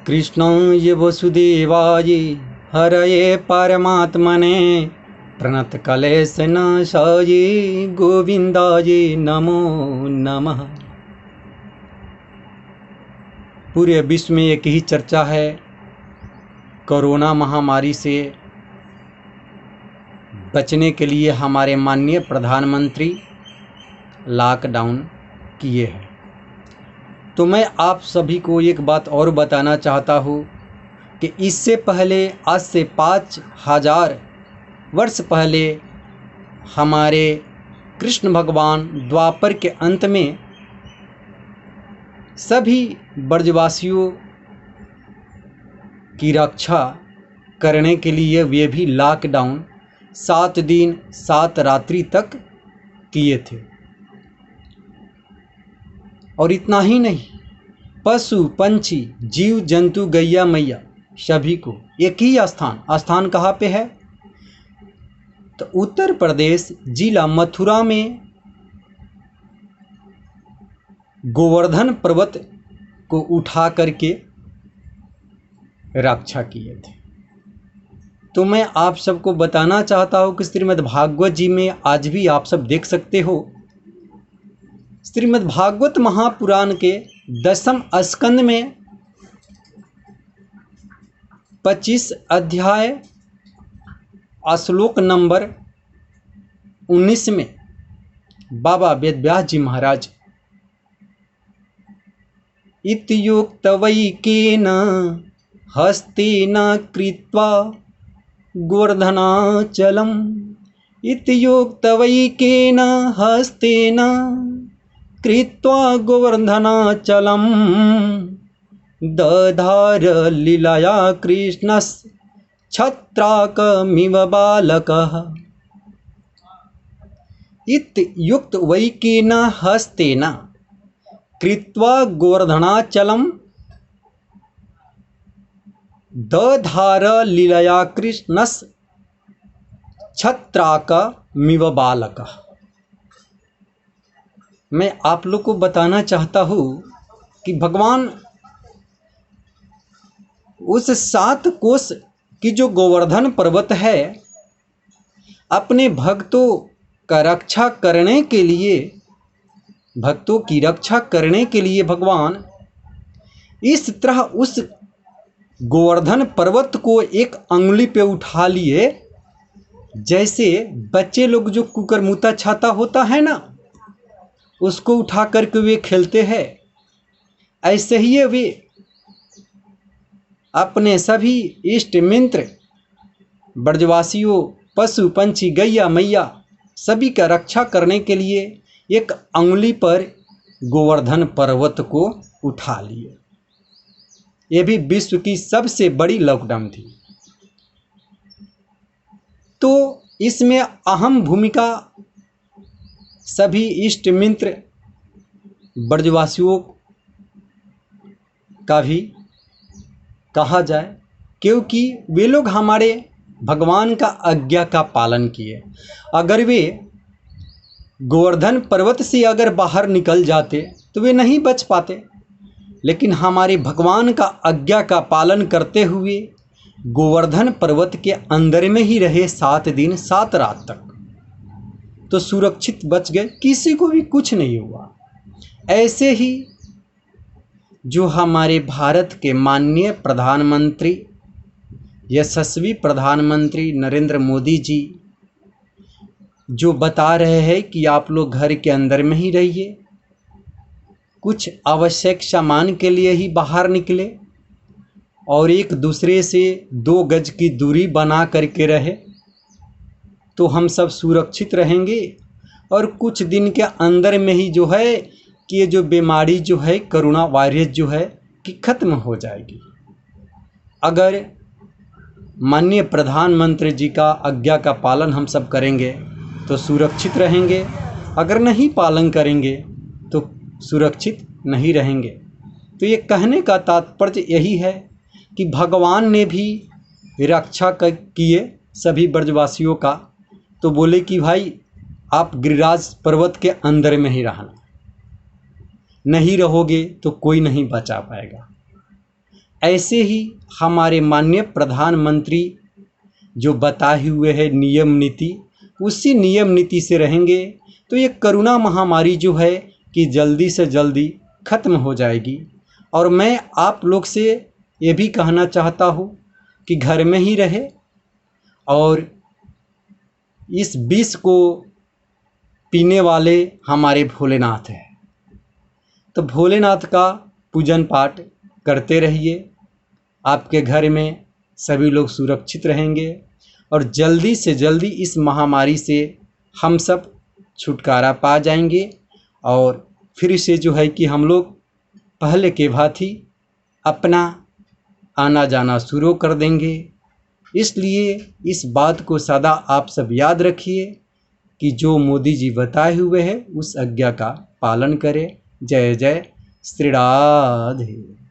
कृष्णाय वसुदेवाय हरये परमात्मने प्रणतक्लेशनाशाय गोविंदाय नमो नमः। पूरे विश्व में एक ही चर्चा है, कोरोना महामारी से बचने के लिए हमारे माननीय प्रधानमंत्री लॉकडाउन किए हैं। तो मैं आप सभी को एक बात और बताना चाहता हूँ कि इससे पहले आज से 5000 वर्ष पहले हमारे कृष्ण भगवान द्वापर के अंत में सभी ब्रजवासियों की रक्षा करने के लिए वे भी लॉकडाउन 7 दिन 7 रात्रि तक किए थे। और इतना ही नहीं, पशु पंछी जीव जंतु गैया मैया सभी को एक ही स्थान कहाँ पे है, तो उत्तर प्रदेश जिला मथुरा में गोवर्धन पर्वत को उठा करके रक्षा किए थे। तो मैं आप सबको बताना चाहता हूँ कि श्रीमद् भागवत जी में आज भी आप सब देख सकते हो, श्रीमद् भागवत महापुराण के 10वें स्कंद में 25 अध्याय श्लोक नंबर 19 में बाबा वेदव्यास जी महाराज इत्युक्तवैकेन हस्तेन कृत्वा गोवर्धनाचलम् इत्युक्तवैकेन हस्तेन कृत्वा गोवर्धनाचलम् दधार लीलया कृष्णस्य छत्राकमिव बालकः। इत्युक्तवैकेन हस्तेन कृत्वा गोवर्धनाचलम् दधार लीलया कृष्णस्य छत्राकमिव बालकः। मैं आप लोग को बताना चाहता हूँ कि भगवान उस 7 कोस की जो गोवर्धन पर्वत है, अपने भक्तों का रक्षा करने के लिए, भक्तों की रक्षा करने के लिए भगवान इस तरह उस गोवर्धन पर्वत को एक अंगुली पे उठा लिए, जैसे बच्चे लोग जो कुकरमुता छाता होता है ना, उसको उठा करके वे खेलते हैं। ऐसे ही वे अपने सभी इष्ट मित्र ब्रजवासियों, पशु पंछी गैया मैया सभी का रक्षा करने के लिए एक अंगुली पर गोवर्धन पर्वत को उठा लिए। यह भी विश्व की सबसे बड़ी लॉकडाउन थी। तो इसमें अहम भूमिका सभी इष्ट मित्र ब्रजवासियों का भी कहा जाए, क्योंकि वे लोग हमारे भगवान का आज्ञा का पालन किए। अगर वे गोवर्धन पर्वत से अगर बाहर निकल जाते तो वे नहीं बच पाते, लेकिन हमारे भगवान का आज्ञा का पालन करते हुए गोवर्धन पर्वत के अंदर में ही रहे 7 दिन 7 रात तक, तो सुरक्षित बच गए, किसी को भी कुछ नहीं हुआ। ऐसे ही जो हमारे भारत के माननीय प्रधानमंत्री, यशस्वी प्रधानमंत्री नरेंद्र मोदी जी जो बता रहे हैं कि आप लोग घर के अंदर में ही रहिए, कुछ आवश्यक सामान के लिए ही बाहर निकले और एक दूसरे से 2 गज की दूरी बना करके रहे, तो हम सब सुरक्षित रहेंगे। और कुछ दिन के अंदर में ही जो है कि ये जो बीमारी जो है कोरोना वायरस जो है कि ख़त्म हो जाएगी। अगर माननीय प्रधानमंत्री जी का आज्ञा का पालन हम सब करेंगे तो सुरक्षित रहेंगे, अगर नहीं पालन करेंगे तो सुरक्षित नहीं रहेंगे। तो ये कहने का तात्पर्य यही है कि भगवान ने भी रक्षा किए सभी ब्रजवासियों का, तो बोले कि भाई आप गिरिराज पर्वत के अंदर में ही रहना, नहीं रहोगे तो कोई नहीं बचा पाएगा। ऐसे ही हमारे माननीय प्रधानमंत्री जो बताए हुए है नियम नीति, उसी नियम नीति से रहेंगे तो ये कोरोना महामारी जो है कि जल्दी से जल्दी ख़त्म हो जाएगी। और मैं आप लोग से ये भी कहना चाहता हूँ कि घर में ही रहे और इस विष को पीने वाले हमारे भोलेनाथ हैं, तो भोलेनाथ का पूजन पाठ करते रहिए। आपके घर में सभी लोग सुरक्षित रहेंगे और जल्दी से जल्दी इस महामारी से हम सब छुटकारा पा जाएंगे और फिर से जो है कि हम लोग पहले के भांति अपना आना जाना शुरू कर देंगे। इसलिए इस बात को सदा आप सब याद रखिए कि जो मोदी जी बताए हुए हैं उस आज्ञा का पालन करें। जय जय श्री राधे।